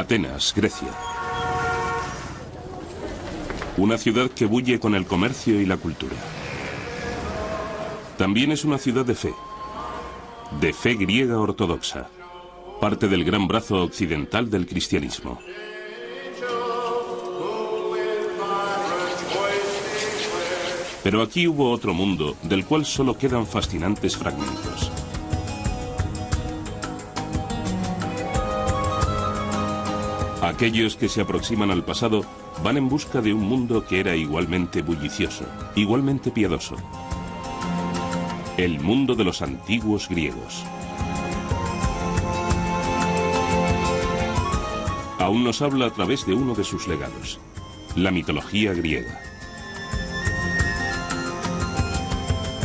Atenas, Grecia. Una ciudad que bulle con el comercio y la cultura. También es una ciudad de fe griega ortodoxa, parte del gran brazo occidental del cristianismo. Pero aquí hubo otro mundo del cual solo quedan fascinantes fragmentos. Aquellos que se aproximan al pasado van en busca de un mundo que era igualmente bullicioso, igualmente piadoso. El mundo de los antiguos griegos. Aún nos habla a través de uno de sus legados, la mitología griega.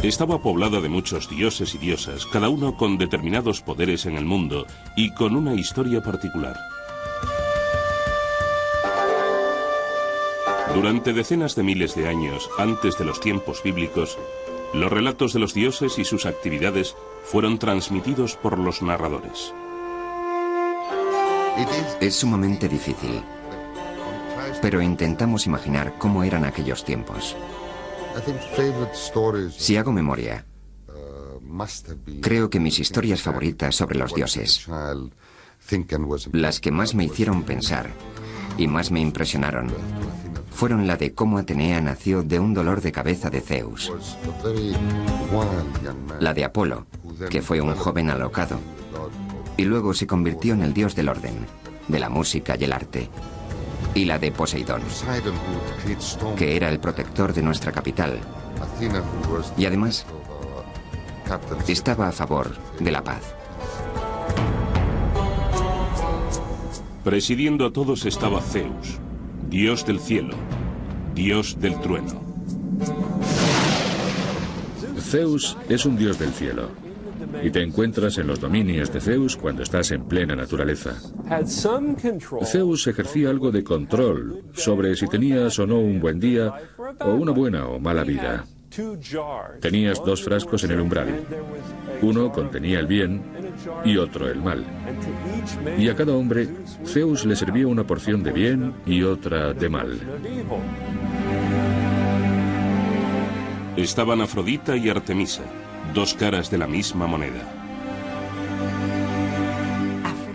Estaba poblada de muchos dioses y diosas, cada uno con determinados poderes en el mundo y con una historia particular. Durante decenas de miles de años antes de los tiempos bíblicos, los relatos de los dioses y sus actividades fueron transmitidos por los narradores. Es sumamente difícil, pero intentamos imaginar cómo eran aquellos tiempos. Si hago memoria, creo que mis historias favoritas sobre los dioses, las que más me hicieron pensar y más me impresionaron, fueron la de cómo Atenea nació de un dolor de cabeza de Zeus, la de Apolo, que fue un joven alocado y luego se convirtió en el dios del orden, de la música y el arte, y la de Poseidón, que era el protector de nuestra capital y además estaba a favor de la paz. Presidiendo a todos estaba Zeus, dios del cielo, dios del trueno. Zeus es un dios del cielo, y te encuentras en los dominios de Zeus cuando estás en plena naturaleza. Zeus ejercía algo de control sobre si tenías o no un buen día o una buena o mala vida. Tenías dos frascos en el umbral. Uno contenía el bien y otro el mal. Y a cada hombre, Zeus le servía una porción de bien y otra de mal. Estaban Afrodita y Artemisa, dos caras de la misma moneda.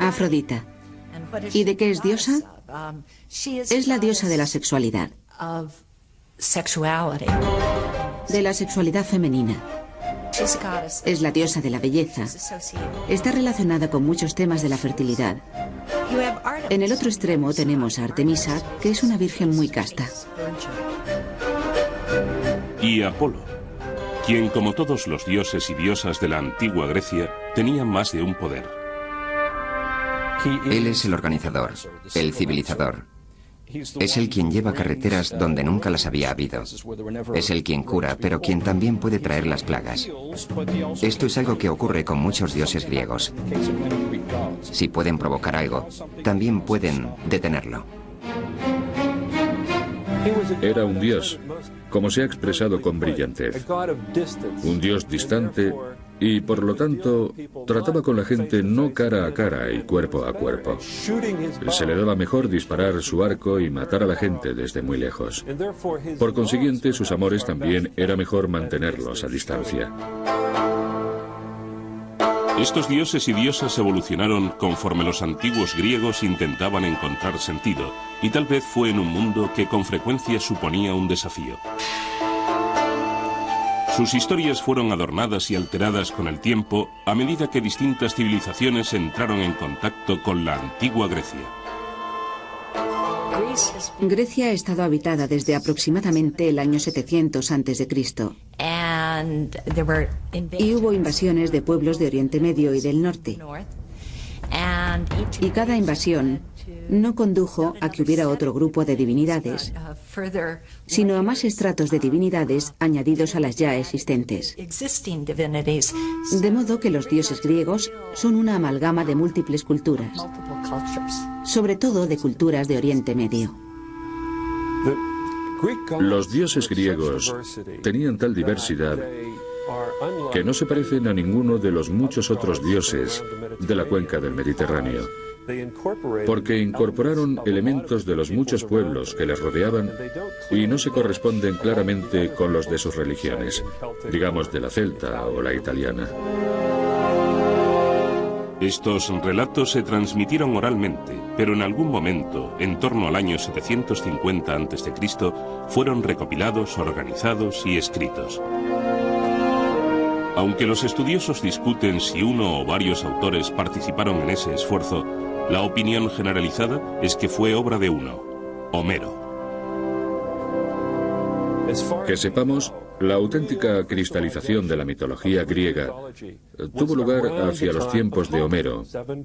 Afrodita. ¿Y de qué es diosa? Es la diosa de la sexualidad. De la sexualidad femenina. Es la diosa de la belleza. Está relacionada con muchos temas de la fertilidad. En el otro extremo tenemos a Artemisa, que es una virgen muy casta. Y Apolo, quien como todos los dioses y diosas de la antigua Grecia, tenía más de un poder. Él es el organizador, el civilizador. Es el quien lleva carreteras donde nunca las había habido. Es el quien cura, pero quien también puede traer las plagas. Esto es algo que ocurre con muchos dioses griegos. Si pueden provocar algo, también pueden detenerlo. Era un dios, como se ha expresado con brillantez. Un dios distante y, por lo tanto, trataba con la gente no cara a cara y cuerpo a cuerpo. Se le daba mejor disparar su arco y matar a la gente desde muy lejos. Por consiguiente, sus amores también era mejor mantenerlos a distancia. Estos dioses y diosas evolucionaron conforme los antiguos griegos intentaban encontrar sentido, y tal vez fue en un mundo que con frecuencia suponía un desafío. Sus historias fueron adornadas y alteradas con el tiempo a medida que distintas civilizaciones entraron en contacto con la antigua Grecia. Grecia ha estado habitada desde aproximadamente el año 700 a.C. Y hubo invasiones de pueblos de Oriente Medio y del norte. Y cada invasión no condujo a que hubiera otro grupo de divinidades, sino a más estratos de divinidades añadidos a las ya existentes. De modo que los dioses griegos son una amalgama de múltiples culturas, sobre todo de culturas de Oriente Medio. Los dioses griegos tenían tal diversidad que no se parecen a ninguno de los muchos otros dioses de la cuenca del Mediterráneo. porque incorporaron elementos de los muchos pueblos que les rodeaban y no se corresponden claramente con los de sus religiones, digamos de la celta o la italiana. Estos relatos se transmitieron oralmente, pero en algún momento, en torno al año 750 a.C., fueron recopilados, organizados y escritos. Aunque los estudiosos discuten si uno o varios autores participaron en ese esfuerzo, la opinión generalizada es que fue obra de uno, Homero. Que sepamos, la auténtica cristalización de la mitología griega tuvo lugar hacia los tiempos de Homero,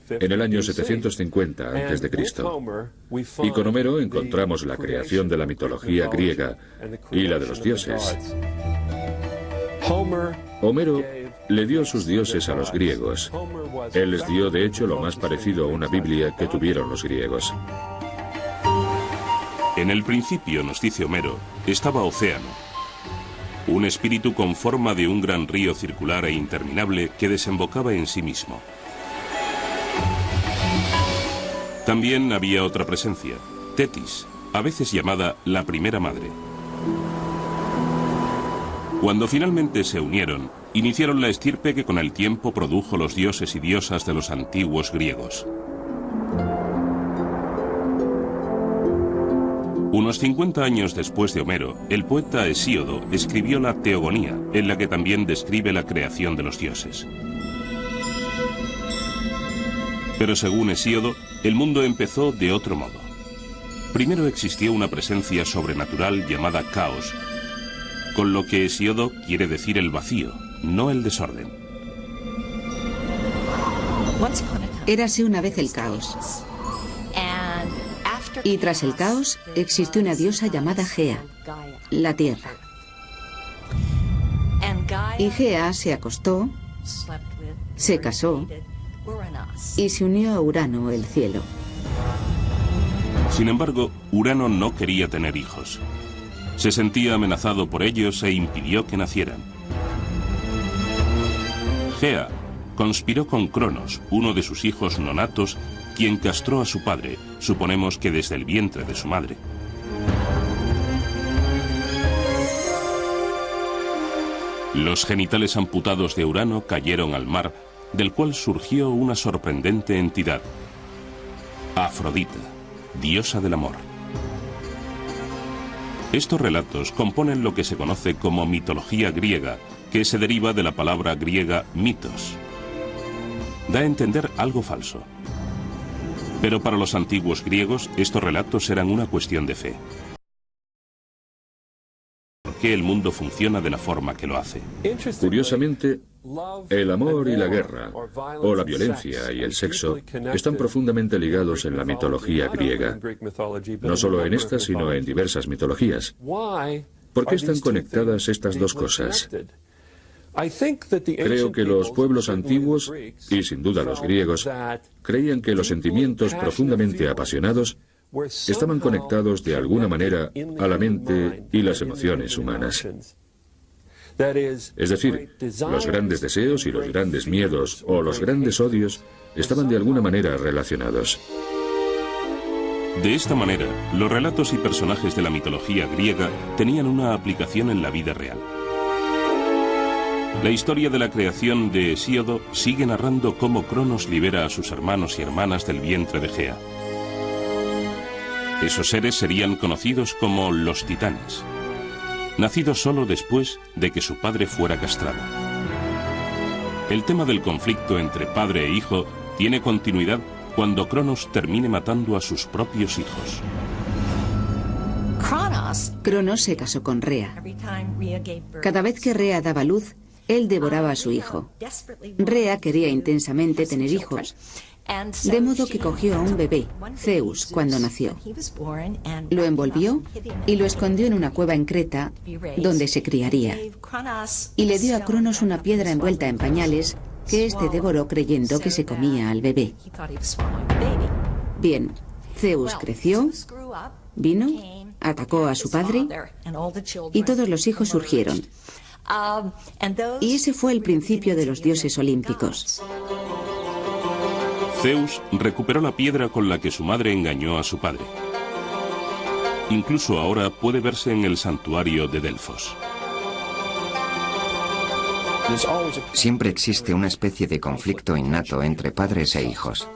en el año 750 a.C. Y con Homero encontramos la creación de la mitología griega y la de los dioses. Homero le dio sus dioses a los griegos. Él les dio, de hecho, lo más parecido a una Biblia que tuvieron los griegos. En el principio, nos dice Homero, estaba Océano, un espíritu con forma de un gran río circular e interminable que desembocaba en sí mismo. También había otra presencia, Tetis, a veces llamada la primera madre. Cuando finalmente se unieron, iniciaron la estirpe que con el tiempo produjo los dioses y diosas de los antiguos griegos. Unos 50 años después de Homero, el poeta Hesíodo escribió la Teogonía, en la que también describe la creación de los dioses. Pero según Hesíodo, el mundo empezó de otro modo. Primero existió una presencia sobrenatural llamada caos, con lo que Hesíodo quiere decir el vacío, no el desorden. Érase una vez el caos. Y tras el caos existió una diosa llamada Gea, la tierra. Y Gea se acostó, se casó y se unió a Urano, el cielo. Sin embargo, Urano no quería tener hijos. Se sentía amenazado por ellos e impidió que nacieran. Gea conspiró con Cronos, uno de sus hijos nonatos, quien castró a su padre, suponemos que desde el vientre de su madre. Los genitales amputados de Urano cayeron al mar, del cual surgió una sorprendente entidad, Afrodita, diosa del amor. Estos relatos componen lo que se conoce como mitología griega, que se deriva de la palabra griega mitos. Da a entender algo falso. Pero para los antiguos griegos, estos relatos eran una cuestión de fe. ¿Por qué el mundo funciona de la forma que lo hace? Curiosamente, el amor y la guerra, o la violencia y el sexo, están profundamente ligados en la mitología griega. No solo en esta, sino en diversas mitologías. ¿Por qué están conectadas estas dos cosas? Creo que los pueblos antiguos, y sin duda los griegos, creían que los sentimientos profundamente apasionados estaban conectados de alguna manera a la mente y las emociones humanas. Es decir, los grandes deseos y los grandes miedos o los grandes odios estaban de alguna manera relacionados. De esta manera, los relatos y personajes de la mitología griega tenían una aplicación en la vida real. La historia de la creación de Hesíodo sigue narrando cómo Cronos libera a sus hermanos y hermanas del vientre de Gea. Esos seres serían conocidos como los titanes, nacidos solo después de que su padre fuera castrado. El tema del conflicto entre padre e hijo tiene continuidad cuando Cronos termine matando a sus propios hijos. Cronos se casó con Rea. Cada vez que Rea daba luz, él devoraba a su hijo. Rea quería intensamente tener hijos, de modo que cogió a un bebé, Zeus, cuando nació. Lo envolvió y lo escondió en una cueva en Creta, donde se criaría. Y le dio a Cronos una piedra envuelta en pañales que éste devoró creyendo que se comía al bebé. Bien, Zeus creció, vino, atacó a su padre y todos los hijos surgieron. Y ese fue el principio de los dioses olímpicos. Zeus recuperó la piedra con la que su madre engañó a su padre. Incluso ahora puede verse en el santuario de Delfos. Siempre existe una especie de conflicto innato entre padres e hijos.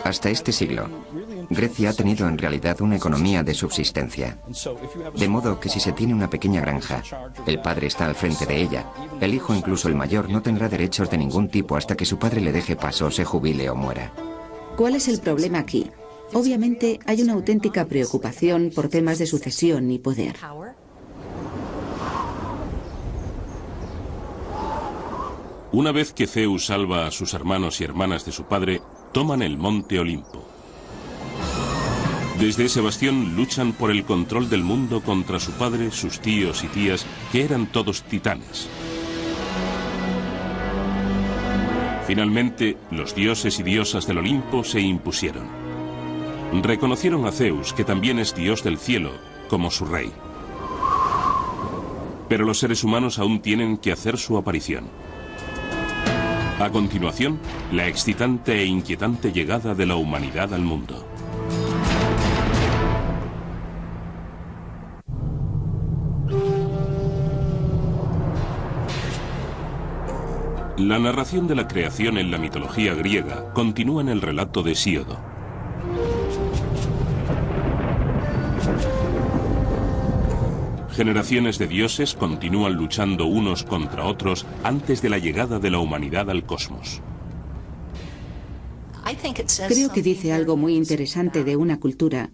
Hasta este siglo, Grecia ha tenido en realidad una economía de subsistencia. De modo que si se tiene una pequeña granja, el padre está al frente de ella. El hijo, incluso el mayor, no tendrá derechos de ningún tipo hasta que su padre le deje paso, se jubile o muera. ¿Cuál es el problema aquí? Obviamente hay una auténtica preocupación por temas de sucesión y poder. Una vez que Zeus salva a sus hermanos y hermanas de su padre, toman el monte Olimpo. Desde ese bastión luchan por el control del mundo contra su padre, sus tíos y tías, que eran todos titanes. Finalmente, los dioses y diosas del Olimpo se impusieron. Reconocieron a Zeus, que también es dios del cielo, como su rey. Pero los seres humanos aún tienen que hacer su aparición. A continuación, la excitante e inquietante llegada de la humanidad al mundo. La narración de la creación en la mitología griega continúa en el relato de Hesíodo. Generaciones de dioses continúan luchando unos contra otros antes de la llegada de la humanidad al cosmos. Creo que dice algo muy interesante de una cultura.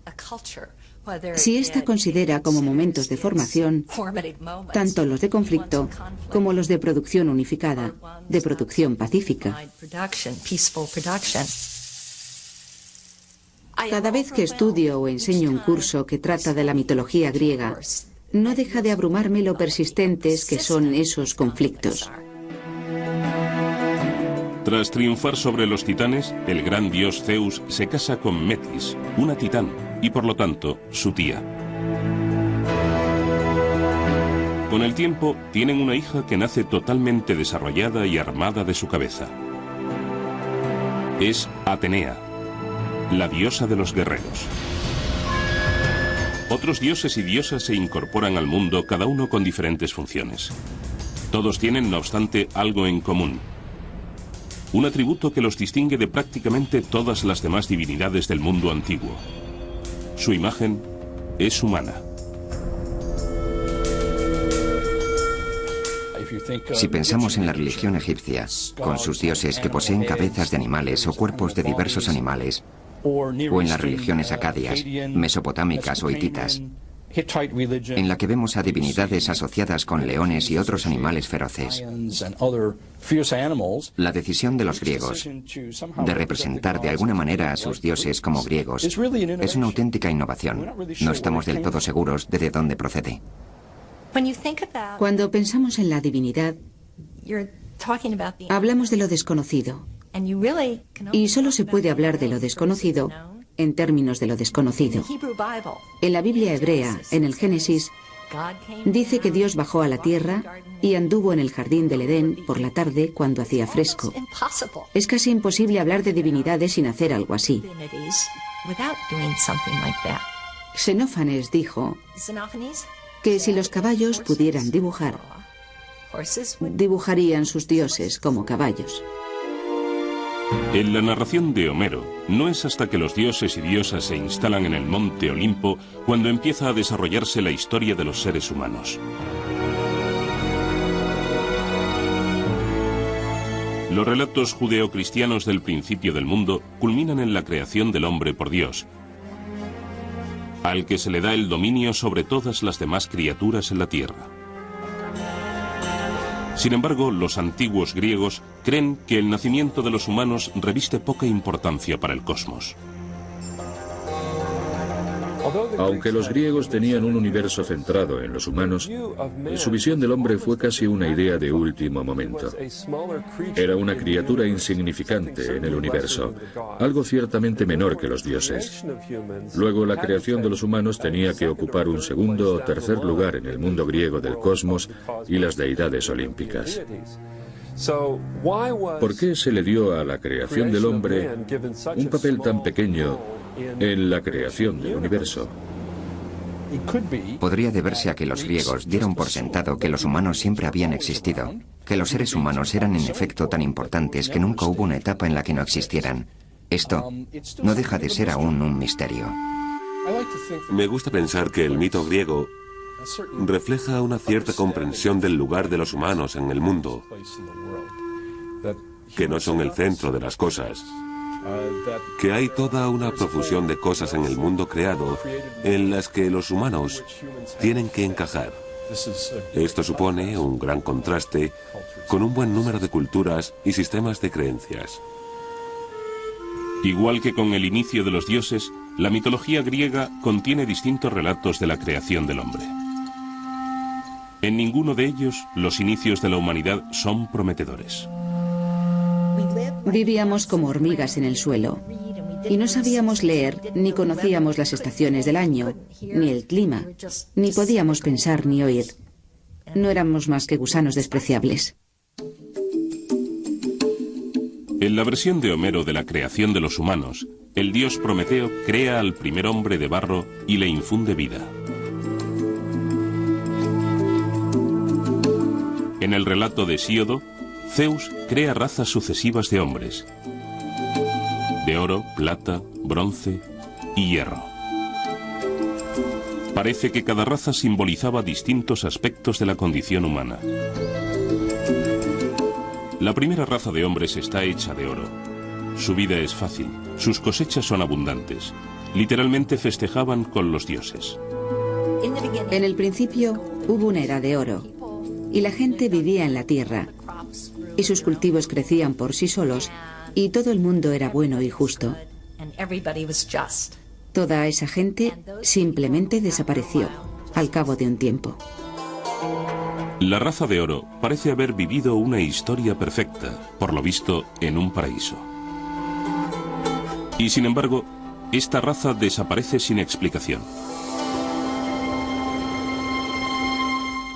Si ésta considera como momentos de formación tanto los de conflicto como los de producción unificada, de producción pacífica. Cada vez que estudio o enseño un curso que trata de la mitología griega, no deja de abrumarme lo persistentes que son esos conflictos. Tras triunfar sobre los titanes, el gran dios Zeus se casa con Metis, una titán, y por lo tanto, su tía. Con el tiempo, tienen una hija que nace totalmente desarrollada y armada de su cabeza. Es Atenea, la diosa de los guerreros. Otros dioses y diosas se incorporan al mundo, cada uno con diferentes funciones. Todos tienen, no obstante, algo en común. Un atributo que los distingue de prácticamente todas las demás divinidades del mundo antiguo. Su imagen es humana. Si pensamos en la religión egipcia, con sus dioses que poseen cabezas de animales o cuerpos de diversos animales, o en las religiones acadias, mesopotámicas o hititas, en la que vemos a divinidades asociadas con leones y otros animales feroces. La decisión de los griegos de representar de alguna manera a sus dioses como griegos es una auténtica innovación. No estamos del todo seguros de dónde procede. Cuando pensamos en la divinidad, hablamos de lo desconocido. Y solo se puede hablar de lo desconocido en términos de lo desconocido. En la Biblia hebrea, en el Génesis, dice que Dios bajó a la tierra y anduvo en el jardín del Edén por la tarde cuando hacía fresco. Es casi imposible hablar de divinidades sin hacer algo así. Xenófanes dijo que si los caballos pudieran dibujar, dibujarían sus dioses como caballos. En la narración de Homero, no es hasta que los dioses y diosas se instalan en el monte Olimpo cuando empieza a desarrollarse la historia de los seres humanos. Los relatos judeocristianos del principio del mundo culminan en la creación del hombre por Dios, al que se le da el dominio sobre todas las demás criaturas en la tierra. Sin embargo, los antiguos griegos creen que el nacimiento de los humanos reviste poca importancia para el cosmos. Aunque los griegos tenían un universo centrado en los humanos, su visión del hombre fue casi una idea de último momento. Era una criatura insignificante en el universo, algo ciertamente menor que los dioses. Luego, la creación de los humanos tenía que ocupar un segundo o tercer lugar en el mundo griego del cosmos y las deidades olímpicas. ¿Por qué se le dio a la creación del hombre un papel tan pequeño en la creación del universo? Podría deberse a que los griegos dieron por sentado que los humanos siempre habían existido, que los seres humanos eran en efecto tan importantes que nunca hubo una etapa en la que no existieran. Esto no deja de ser aún un misterio. Me gusta pensar que el mito griego refleja una cierta comprensión del lugar de los humanos en el mundo, que no son el centro de las cosas, que hay toda una profusión de cosas en el mundo creado en las que los humanos tienen que encajar. Esto supone un gran contraste con un buen número de culturas y sistemas de creencias. Igual que con el inicio de los dioses, la mitología griega contiene distintos relatos de la creación del hombre. En ninguno de ellos los inicios de la humanidad son prometedores. Vivíamos como hormigas en el suelo y no sabíamos leer ni conocíamos las estaciones del año, ni el clima, ni podíamos pensar ni oír. No éramos más que gusanos despreciables. En la versión de Homero de la creación de los humanos, el dios Prometeo crea al primer hombre de barro y le infunde vida. En el relato de Hesíodo, Zeus crea razas sucesivas de hombres, de oro, plata, bronce y hierro. Parece que cada raza simbolizaba distintos aspectos de la condición humana. La primera raza de hombres está hecha de oro. Su vida es fácil, sus cosechas son abundantes. Literalmente festejaban con los dioses. En el principio hubo una era de oro, y la gente vivía en la tierra, y sus cultivos crecían por sí solos, y todo el mundo era bueno y justo. Toda esa gente simplemente desapareció al cabo de un tiempo. La raza de oro parece haber vivido una historia perfecta, por lo visto, en un paraíso. Y sin embargo, esta raza desaparece sin explicación.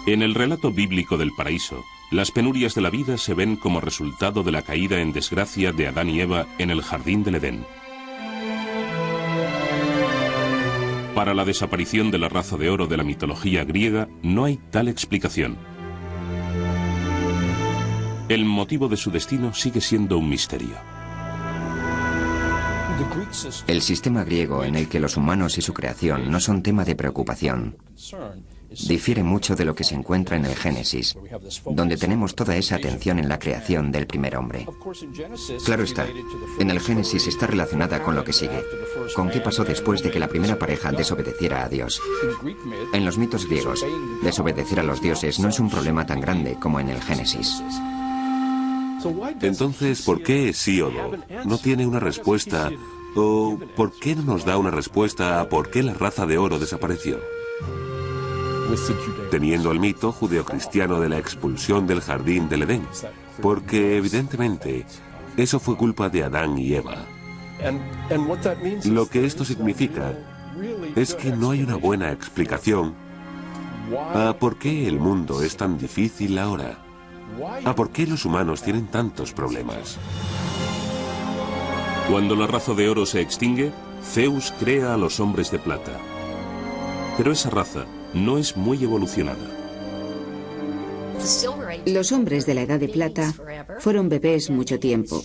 En el relato bíblico del paraíso, las penurias de la vida se ven como resultado de la caída en desgracia de Adán y Eva en el jardín del Edén. Para la desaparición de la raza de oro de la mitología griega no hay tal explicación. El motivo de su destino sigue siendo un misterio. El sistema griego en el que los humanos y su creación no son tema de preocupación difiere mucho de lo que se encuentra en el Génesis, donde tenemos toda esa atención en la creación del primer hombre. Claro está, en el Génesis está relacionada con lo que sigue, con qué pasó después de que la primera pareja desobedeciera a Dios. En los mitos griegos, desobedecer a los dioses no es un problema tan grande como en el Génesis. Entonces, ¿por qué Hesíodo no tiene una respuesta? ¿O por qué no nos da una respuesta a por qué la raza de oro desapareció? Teniendo el mito judeocristiano de la expulsión del jardín del Edén, porque evidentemente eso fue culpa de Adán y Eva. Lo que esto significa es que no hay una buena explicación a por qué el mundo es tan difícil ahora, a por qué los humanos tienen tantos problemas. Cuando la raza de oro se extingue, Zeus crea a los hombres de plata. Pero esa raza no es muy evolucionada. Los hombres de la Edad de Plata fueron bebés mucho tiempo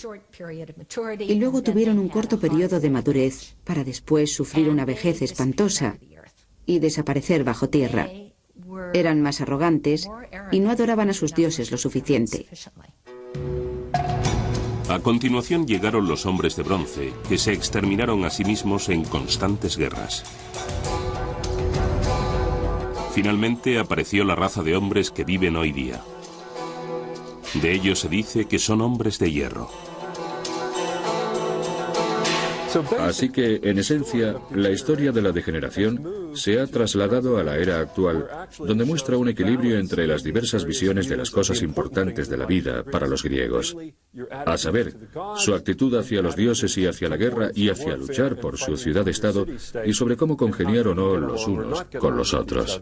y luego tuvieron un corto periodo de madurez para después sufrir una vejez espantosa y desaparecer bajo tierra. Eran más arrogantes y no adoraban a sus dioses lo suficiente. A continuación llegaron los hombres de bronce, que se exterminaron a sí mismos en constantes guerras. Finalmente apareció la raza de hombres que viven hoy día. De ellos se dice que son hombres de hierro. Así que, en esencia, la historia de la degeneración se ha trasladado a la era actual, donde muestra un equilibrio entre las diversas visiones de las cosas importantes de la vida para los griegos. A saber, su actitud hacia los dioses y hacia la guerra y hacia luchar por su ciudad-estado y sobre cómo congeniar o no los unos con los otros.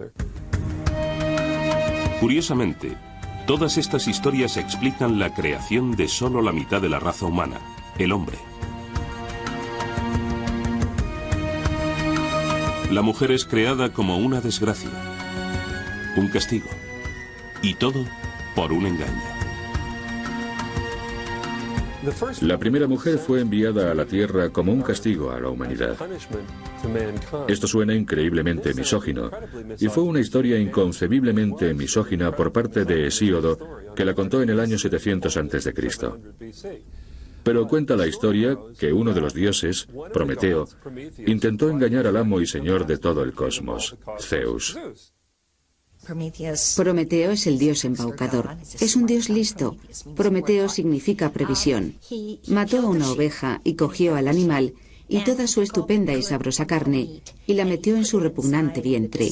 Curiosamente, Todas estas historias explican la creación de solo la mitad de la raza humana, el hombre. La mujer es creada como una desgracia, un castigo, y todo por un engaño. La primera mujer fue enviada a la Tierra como un castigo a la humanidad. Esto suena increíblemente misógino, y fue una historia inconcebiblemente misógina por parte de Hesíodo, que la contó en el año 700 a.C. Pero cuenta la historia que uno de los dioses, Prometeo, intentó engañar al amo y señor de todo el cosmos, Zeus. Prometeo es el dios embaucador. Es un dios listo. Prometeo significa previsión. Mató a una oveja y cogió al animal y toda su estupenda y sabrosa carne y la metió en su repugnante vientre.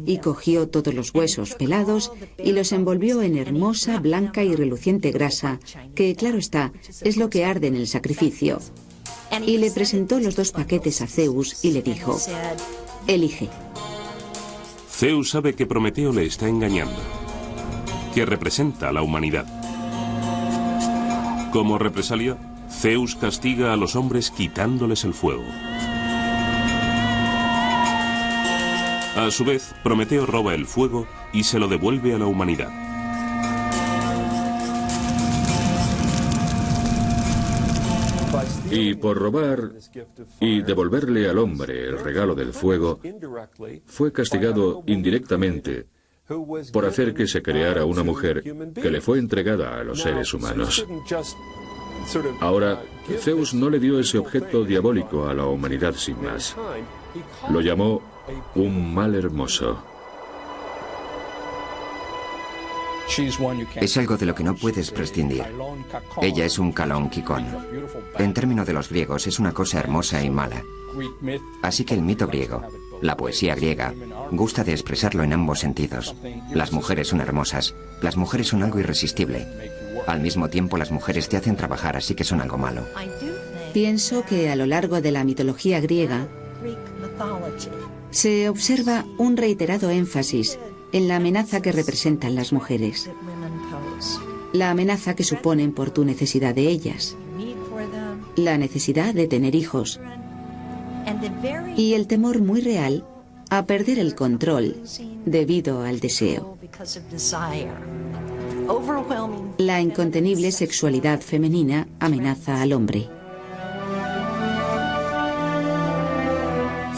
Y cogió todos los huesos pelados y los envolvió en hermosa, blanca y reluciente grasa, que, claro está, es lo que arde en el sacrificio. Y le presentó los 2 paquetes a Zeus y le dijo: elige. Zeus sabe que Prometeo le está engañando, que representa a la humanidad. Como represalia, Zeus castiga a los hombres quitándoles el fuego. A su vez, Prometeo roba el fuego y se lo devuelve a la humanidad. Y por robar y devolverle al hombre el regalo del fuego, fue castigado indirectamente por hacer que se creara una mujer que le fue entregada a los seres humanos. Ahora, Zeus no le dio ese objeto diabólico a la humanidad sin más. Lo llamó un mal hermoso. Es algo de lo que no puedes prescindir. Ella es un Kalón Kikón. En términos de los griegos, es una cosa hermosa y mala. Así que el mito griego, la poesía griega, gusta de expresarlo en ambos sentidos. Las mujeres son hermosas, las mujeres son algo irresistible. Al mismo tiempo, las mujeres te hacen trabajar, así que son algo malo. Pienso que a lo largo de la mitología griega se observa un reiterado énfasis en la amenaza que representan las mujeres. La amenaza que suponen por tu necesidad de ellas. La necesidad de tener hijos. Y el temor muy real a perder el control debido al deseo. La incontenible sexualidad femenina amenaza al hombre.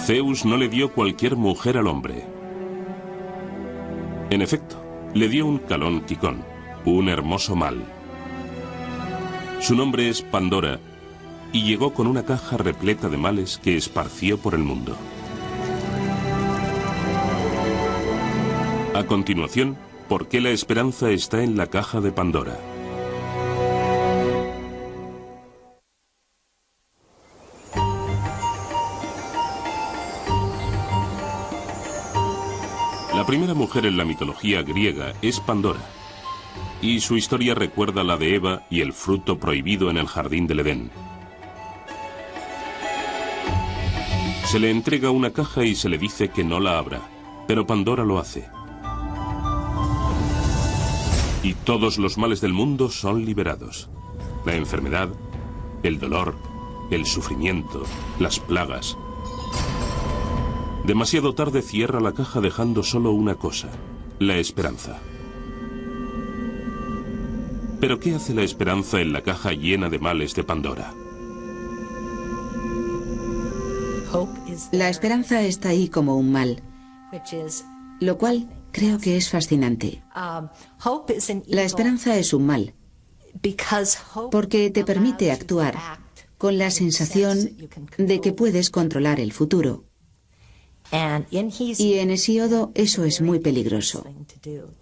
Zeus no le dio cualquier mujer al hombre. En efecto, le dio un Kalón Kikón, un hermoso mal. Su nombre es Pandora, y llegó con una caja repleta de males que esparció por el mundo. A continuación, ¿por qué la esperanza está en la caja de Pandora? La primera mujer en la mitología griega es Pandora, y su historia recuerda la de Eva y el fruto prohibido en el jardín del Edén. Se le entrega una caja y se le dice que no la abra, pero Pandora lo hace. Y todos los males del mundo son liberados. La enfermedad, el dolor, el sufrimiento, las plagas. Demasiado tarde cierra la caja dejando solo una cosa, la esperanza. ¿Pero qué hace la esperanza en la caja llena de males de Pandora? La esperanza está ahí como un mal, lo cual creo que es fascinante. La esperanza es un mal, porque te permite actuar con la sensación de que puedes controlar el futuro. Y en Hesíodo eso es muy peligroso.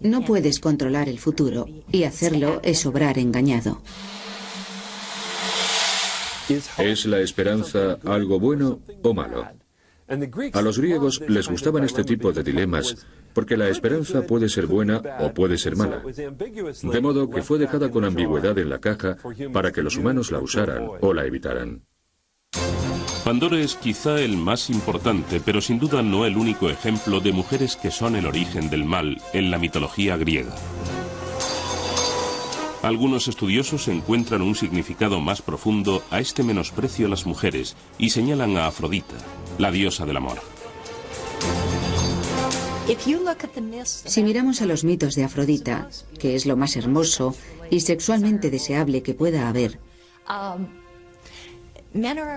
No puedes controlar el futuro, y hacerlo es obrar engañado. ¿Es la esperanza algo bueno o malo? A los griegos les gustaban este tipo de dilemas porque la esperanza puede ser buena o puede ser mala. De modo que fue dejada con ambigüedad en la caja para que los humanos la usaran o la evitaran. Pandora es quizá el más importante, pero sin duda no el único ejemplo de mujeres que son el origen del mal en la mitología griega. Algunos estudiosos encuentran un significado más profundo a este menosprecio a las mujeres y señalan a Afrodita, la diosa del amor. Si miramos a los mitos de Afrodita, que es lo más hermoso y sexualmente deseable que pueda haber,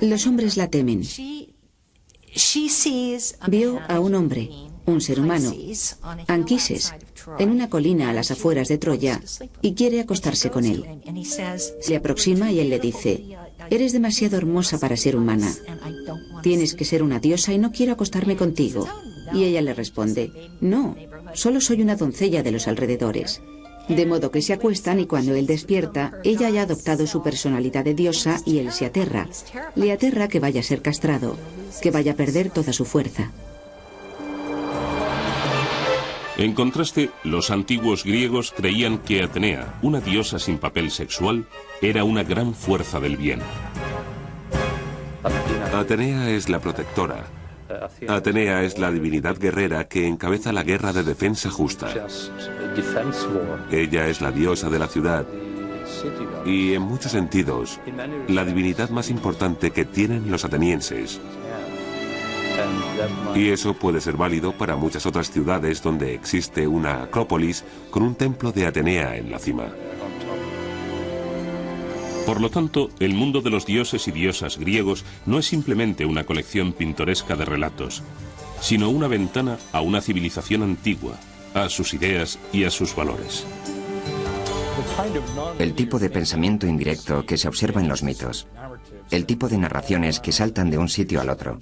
los hombres la temen. Vio a un hombre, un ser humano, Anquises, en una colina a las afueras de Troya y quiere acostarse con él. Se aproxima y él le dice: eres demasiado hermosa para ser humana. Tienes que ser una diosa y no quiero acostarme contigo. Y ella le responde: no, solo soy una doncella de los alrededores. De modo que se acuestan y cuando él despierta, ella ya ha adoptado su personalidad de diosa y él se aterra. Le aterra que vaya a ser castrado, que vaya a perder toda su fuerza. En contraste, los antiguos griegos creían que Atenea, una diosa sin papel sexual, era una gran fuerza del bien. Atenea es la protectora. Atenea es la divinidad guerrera que encabeza la guerra de defensa justa. Ella es la diosa de la ciudad y, en muchos sentidos, la divinidad más importante que tienen los atenienses. Y eso puede ser válido para muchas otras ciudades donde existe una acrópolis con un templo de Atenea en la cima. Por lo tanto, el mundo de los dioses y diosas griegos no es simplemente una colección pintoresca de relatos, sino una ventana a una civilización antigua, a sus ideas y a sus valores. El tipo de pensamiento indirecto que se observa en los mitos, el tipo de narraciones que saltan de un sitio al otro,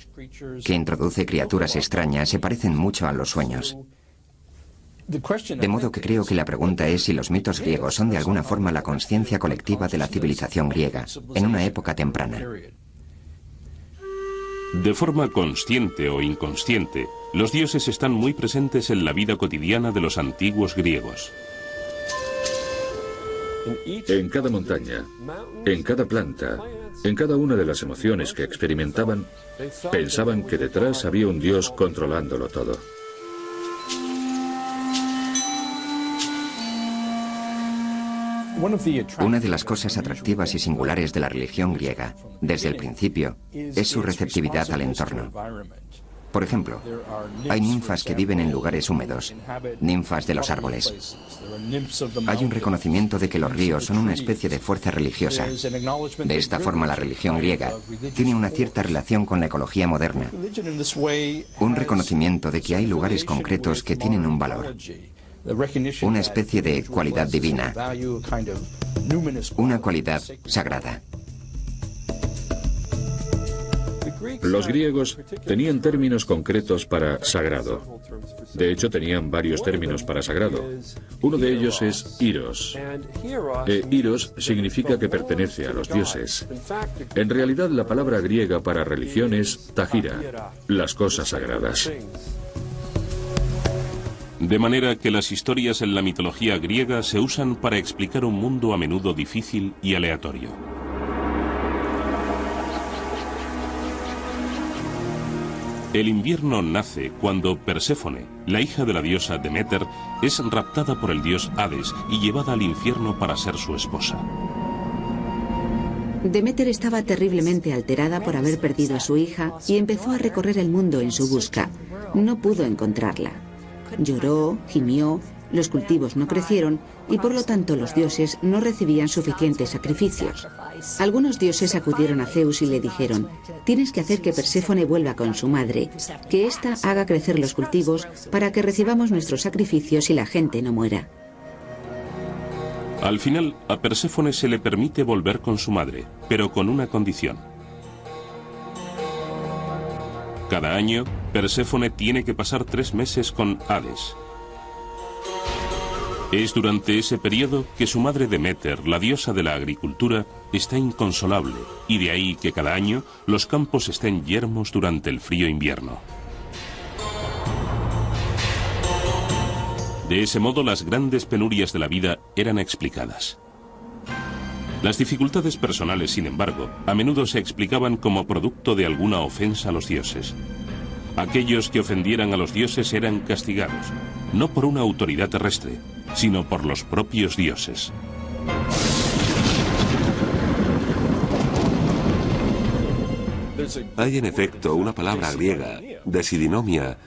que introduce criaturas extrañas, se parecen mucho a los sueños. De modo que creo que la pregunta es si los mitos griegos son de alguna forma la consciencia colectiva de la civilización griega, en una época temprana. De forma consciente o inconsciente, los dioses están muy presentes en la vida cotidiana de los antiguos griegos. En cada montaña, en cada planta, en cada una de las emociones que experimentaban, pensaban que detrás había un dios controlándolo todo. Una de las cosas atractivas y singulares de la religión griega, desde el principio, es su receptividad al entorno. Por ejemplo, hay ninfas que viven en lugares húmedos, ninfas de los árboles. Hay un reconocimiento de que los ríos son una especie de fuerza religiosa. De esta forma, la religión griega tiene una cierta relación con la ecología moderna. Un reconocimiento de que hay lugares concretos que tienen un valor. Una especie de cualidad divina. Una cualidad sagrada. Los griegos tenían términos concretos para sagrado. De hecho, tenían varios términos para sagrado. Uno de ellos es Iros. Iros significa que pertenece a los dioses. En realidad, la palabra griega para religión es Tagira, las cosas sagradas. De manera que las historias en la mitología griega se usan para explicar un mundo a menudo difícil y aleatorio. El invierno nace cuando Perséfone, la hija de la diosa Deméter, es raptada por el dios Hades y llevada al infierno para ser su esposa. Deméter estaba terriblemente alterada por haber perdido a su hija y empezó a recorrer el mundo en su busca. No pudo encontrarla. Lloró, gimió, los cultivos no crecieron y por lo tanto los dioses no recibían suficientes sacrificios. Algunos dioses acudieron a Zeus y le dijeron: tienes que hacer que Perséfone vuelva con su madre, que ésta haga crecer los cultivos para que recibamos nuestros sacrificios y la gente no muera. Al final, a Perséfone se le permite volver con su madre, pero con una condición. Cada año, Perséfone tiene que pasar 3 meses con Hades. Es durante ese periodo que su madre Deméter, la diosa de la agricultura, está inconsolable, y de ahí que cada año los campos estén yermos durante el frío invierno. De ese modo, las grandes penurias de la vida eran explicadas. Las dificultades personales, sin embargo, a menudo se explicaban como producto de alguna ofensa a los dioses. Aquellos que ofendieran a los dioses eran castigados, no por una autoridad terrestre, sino por los propios dioses. Hay en efecto una palabra griega, desidinomia,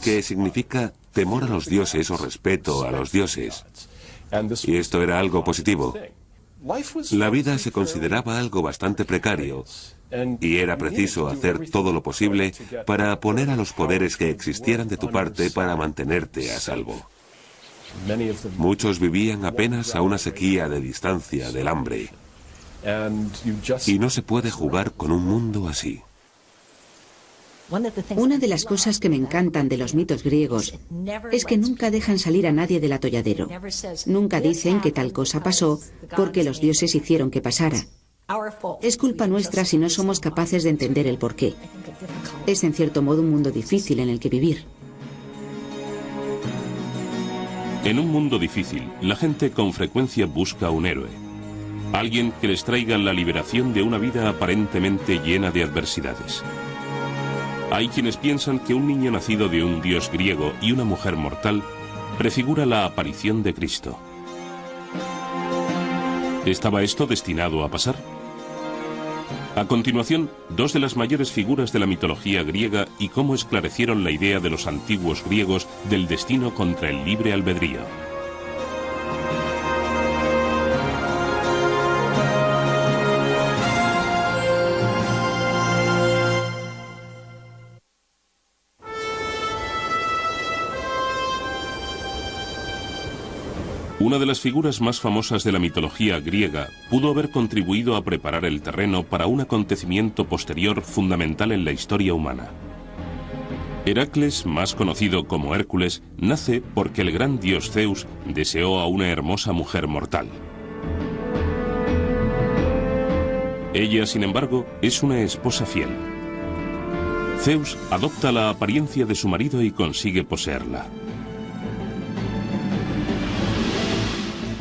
que significa temor a los dioses o respeto a los dioses. Y esto era algo positivo. La vida se consideraba algo bastante precario y era preciso hacer todo lo posible para poner a los poderes que existieran de tu parte para mantenerte a salvo. Muchos vivían apenas a una sequía de distancia del hambre. Y no se puede jugar con un mundo así. Una de las cosas que me encantan de los mitos griegos es que nunca dejan salir a nadie del atolladero. Nunca dicen que tal cosa pasó porque los dioses hicieron que pasara. Es culpa nuestra si no somos capaces de entender el porqué. Es en cierto modo un mundo difícil en el que vivir. En un mundo difícil, la gente con frecuencia busca un héroe. Alguien que les traiga la liberación de una vida aparentemente llena de adversidades. Hay quienes piensan que un niño nacido de un dios griego y una mujer mortal prefigura la aparición de Cristo. ¿Estaba esto destinado a pasar? A continuación, dos de las mayores figuras de la mitología griega y cómo esclarecieron la idea de los antiguos griegos del destino contra el libre albedrío. Una de las figuras más famosas de la mitología griega pudo haber contribuido a preparar el terreno para un acontecimiento posterior fundamental en la historia humana. Heracles, más conocido como Hércules, nace porque el gran dios Zeus deseó a una hermosa mujer mortal. Ella, sin embargo, es una esposa fiel. Zeus adopta la apariencia de su marido y consigue poseerla.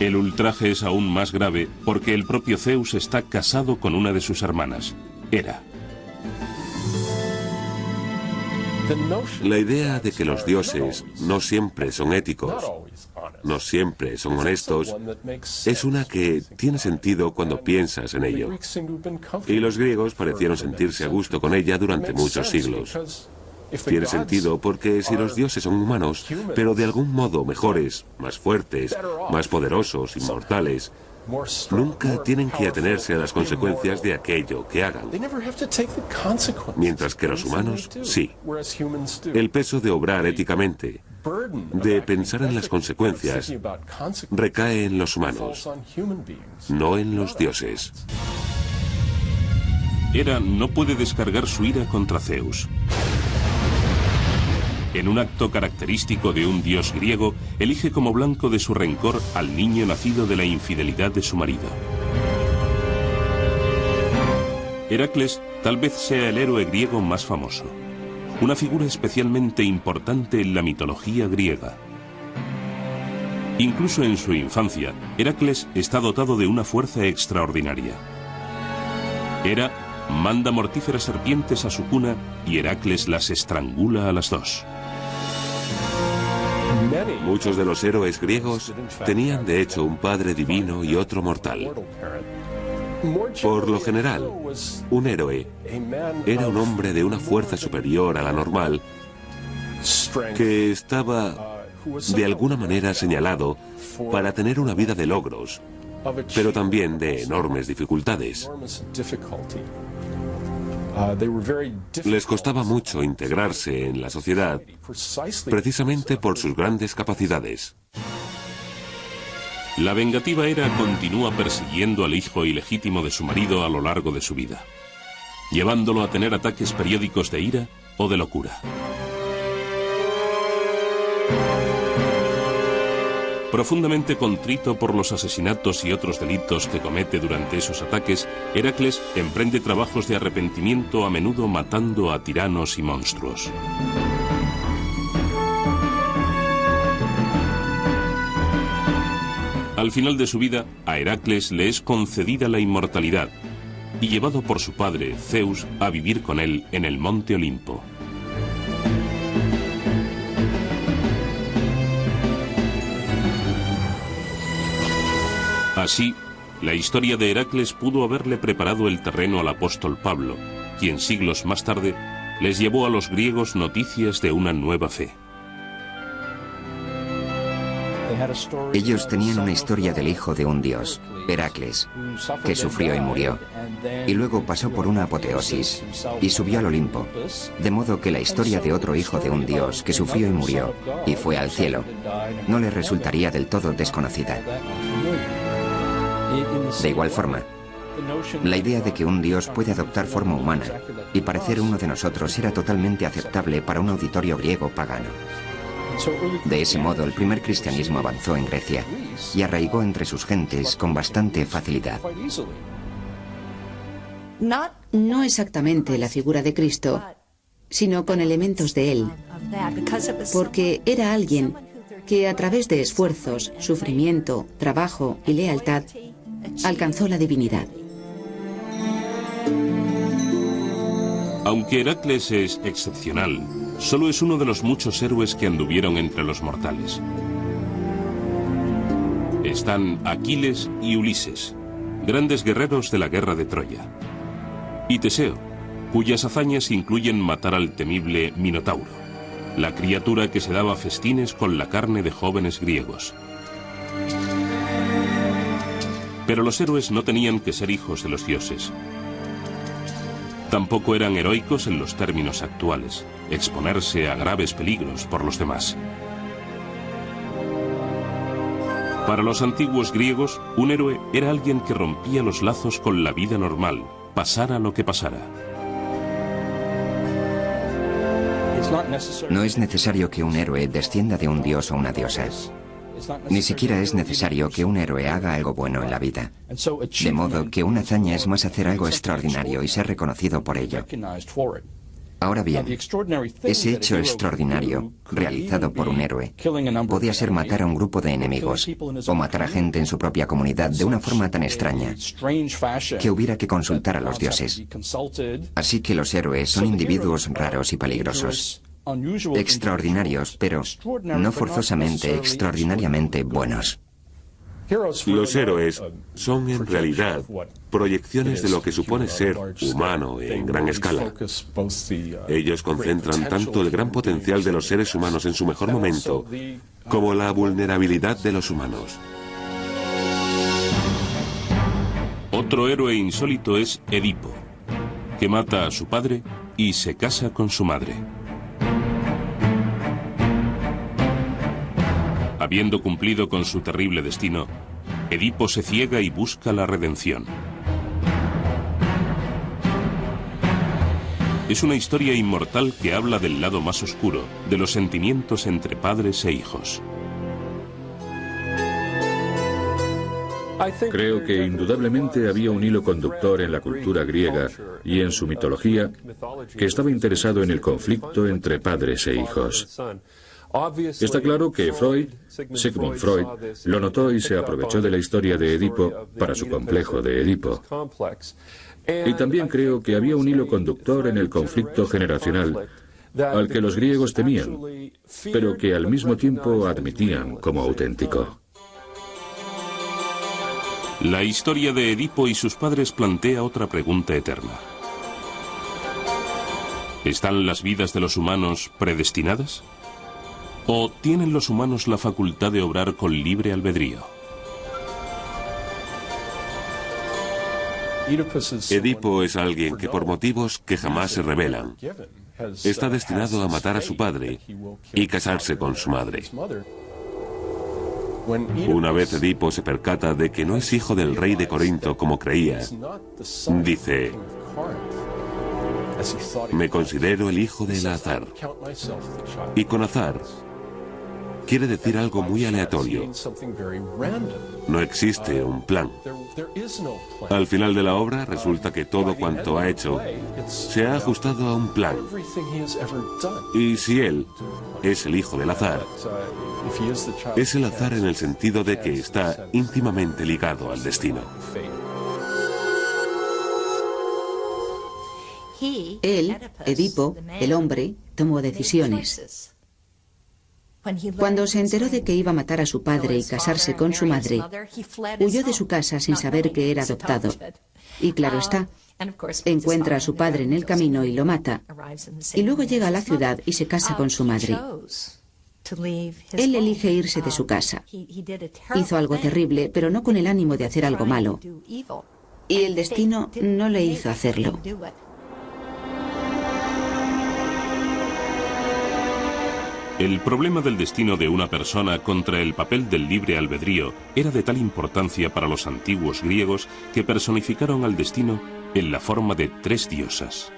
El ultraje es aún más grave porque el propio Zeus está casado con una de sus hermanas, Hera. La idea de que los dioses no siempre son éticos, no siempre son honestos, es una que tiene sentido cuando piensas en ello. Y los griegos parecieron sentirse a gusto con ella durante muchos siglos. Tiene sentido porque si los dioses son humanos, pero de algún modo mejores, más fuertes, más poderosos, inmortales, nunca tienen que atenerse a las consecuencias de aquello que hagan. Mientras que los humanos, sí. El peso de obrar éticamente, de pensar en las consecuencias, recae en los humanos, no en los dioses. Hera no puede descargar su ira contra Zeus. En un acto característico de un dios griego, elige como blanco de su rencor al niño nacido de la infidelidad de su marido. Heracles tal vez sea el héroe griego más famoso, una figura especialmente importante en la mitología griega. Incluso en su infancia, Heracles está dotado de una fuerza extraordinaria. Hera manda mortíferas serpientes a su cuna y Heracles las estrangula a las dos. Muchos de los héroes griegos tenían de hecho un padre divino y otro mortal. Por lo general, un héroe era un hombre de una fuerza superior a la normal que estaba de alguna manera señalado para tener una vida de logros, pero también de enormes dificultades. Les costaba mucho integrarse en la sociedad, precisamente por sus grandes capacidades. La vengativa Hera continúa persiguiendo al hijo ilegítimo de su marido a lo largo de su vida, llevándolo a tener ataques periódicos de ira o de locura. Profundamente contrito por los asesinatos y otros delitos que comete durante esos ataques, Heracles emprende trabajos de arrepentimiento, a menudo matando a tiranos y monstruos. Al final de su vida, a Heracles le es concedida la inmortalidad y llevado por su padre, Zeus, a vivir con él en el monte Olimpo. Así, La historia de Heracles pudo haberle preparado el terreno al apóstol Pablo, quien siglos más tarde les llevó a los griegos noticias de una nueva fe. Ellos tenían una historia del hijo de un dios, Heracles, que sufrió y murió, y luego pasó por una apoteosis y subió al Olimpo, de modo que la historia de otro hijo de un dios que sufrió y murió y fue al cielo no le resultaría del todo desconocida. De igual forma, la idea de que un dios puede adoptar forma humana y parecer uno de nosotros era totalmente aceptable para un auditorio griego pagano. De ese modo, el primer cristianismo avanzó en Grecia y arraigó entre sus gentes con bastante facilidad. No exactamente la figura de Cristo, sino con elementos de él, porque era alguien que a través de esfuerzos, sufrimiento, trabajo y lealtad alcanzó la divinidad. Aunque Heracles es excepcional, solo es uno de los muchos héroes que anduvieron entre los mortales. Están Aquiles y Ulises, grandes guerreros de la guerra de Troya. Y Teseo, cuyas hazañas incluyen matar al temible Minotauro, la criatura que se daba festines con la carne de jóvenes griegos. Pero los héroes no tenían que ser hijos de los dioses. Tampoco eran heroicos en los términos actuales, exponerse a graves peligros por los demás. Para los antiguos griegos, un héroe era alguien que rompía los lazos con la vida normal, pasara lo que pasara. No es necesario que un héroe descienda de un dios o una diosa. Ni siquiera es necesario que un héroe haga algo bueno en la vida. De modo que una hazaña es más hacer algo extraordinario y ser reconocido por ello. Ahora bien, ese hecho extraordinario, realizado por un héroe, podía ser matar a un grupo de enemigos, o matar a gente en su propia comunidad de una forma tan extraña que hubiera que consultar a los dioses. Así que los héroes son individuos raros y peligrosos. Extraordinarios, pero no forzosamente extraordinariamente buenos. Los héroes son en realidad proyecciones de lo que supone ser humano en gran escala. Ellos concentran tanto el gran potencial de los seres humanos en su mejor momento como la vulnerabilidad de los humanos. Otro héroe insólito es Edipo, que mata a su padre y se casa con su madre. Habiendo cumplido con su terrible destino, Edipo se ciega y busca la redención. Es una historia inmortal que habla del lado más oscuro de los sentimientos entre padres e hijos. Creo que indudablemente había un hilo conductor en la cultura griega y en su mitología que estaba interesado en el conflicto entre padres e hijos. Está claro que Sigmund Freud, lo notó y se aprovechó de la historia de Edipo para su complejo de Edipo. Y también creo que había un hilo conductor en el conflicto generacional al que los griegos temían, pero que al mismo tiempo admitían como auténtico. La historia de Edipo y sus padres plantea otra pregunta eterna. ¿Están las vidas de los humanos predestinadas? ¿O tienen los humanos la facultad de obrar con libre albedrío? Edipo es alguien que por motivos que jamás se revelan, está destinado a matar a su padre y casarse con su madre. Una vez Edipo se percata de que no es hijo del rey de Corinto como creía, dice: me considero el hijo del azar. Y con azar quiere decir algo muy aleatorio. No existe un plan. Al final de la obra resulta que todo cuanto ha hecho se ha ajustado a un plan. Y si él es el hijo del azar, es el azar en el sentido de que está íntimamente ligado al destino. Él, Edipo, el hombre, tomó decisiones. Cuando se enteró de que iba a matar a su padre y casarse con su madre, huyó de su casa sin saber que era adoptado. Y claro está, encuentra a su padre en el camino y lo mata. Y luego llega a la ciudad y se casa con su madre. Él elige irse de su casa. Hizo algo terrible, pero no con el ánimo de hacer algo malo. Y el destino no le hizo hacerlo. El problema del destino de una persona contra el papel del libre albedrío era de tal importancia para los antiguos griegos que personificaron al destino en la forma de 3 diosas.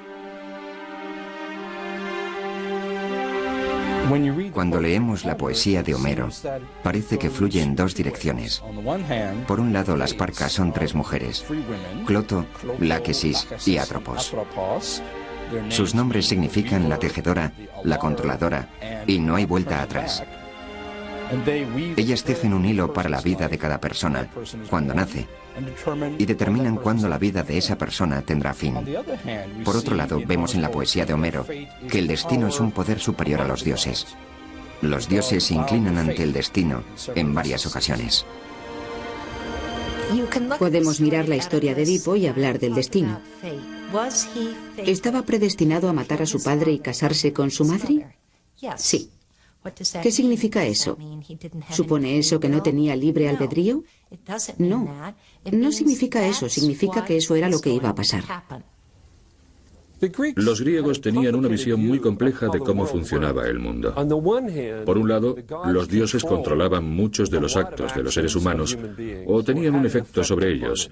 Cuando leemos la poesía de Homero, parece que fluye en 2 direcciones. Por un lado, las Parcas son 3 mujeres: Cloto, Láquesis y Atropos. Sus nombres significan la tejedora, la controladora, y no hay vuelta atrás. Ellas tejen un hilo para la vida de cada persona, cuando nace, y determinan cuándo la vida de esa persona tendrá fin. Por otro lado, vemos en la poesía de Homero que el destino es un poder superior a los dioses. Los dioses se inclinan ante el destino en varias ocasiones. Podemos mirar la historia de Edipo y hablar del destino. ¿Estaba predestinado a matar a su padre y casarse con su madre? Sí. ¿Qué significa eso? ¿Supone eso que no tenía libre albedrío? No, no significa eso, significa que eso era lo que iba a pasar. Los griegos tenían una visión muy compleja de cómo funcionaba el mundo. Por un lado, los dioses controlaban muchos de los actos de los seres humanos o tenían un efecto sobre ellos.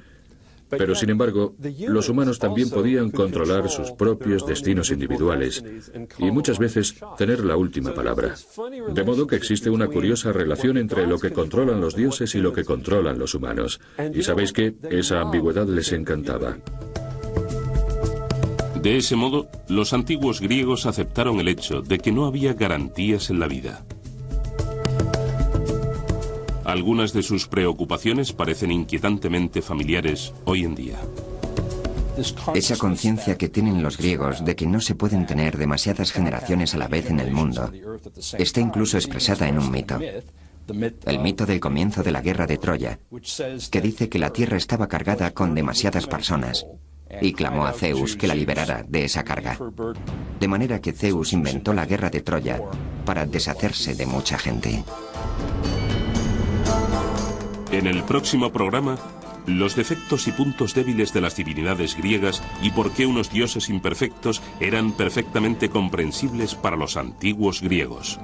Pero, sin embargo, los humanos también podían controlar sus propios destinos individuales y muchas veces tener la última palabra. De modo que existe una curiosa relación entre lo que controlan los dioses y lo que controlan los humanos. Y sabéis que esa ambigüedad les encantaba. De ese modo, los antiguos griegos aceptaron el hecho de que no había garantías en la vida. Algunas de sus preocupaciones parecen inquietantemente familiares hoy en día. Esa conciencia que tienen los griegos de que no se pueden tener demasiadas generaciones a la vez en el mundo está incluso expresada en un mito. El mito del comienzo de la guerra de Troya, que dice que la tierra estaba cargada con demasiadas personas y clamó a Zeus que la liberara de esa carga. De manera que Zeus inventó la guerra de Troya para deshacerse de mucha gente. En el próximo programa, los defectos y puntos débiles de las divinidades griegas y por qué unos dioses imperfectos eran perfectamente comprensibles para los antiguos griegos.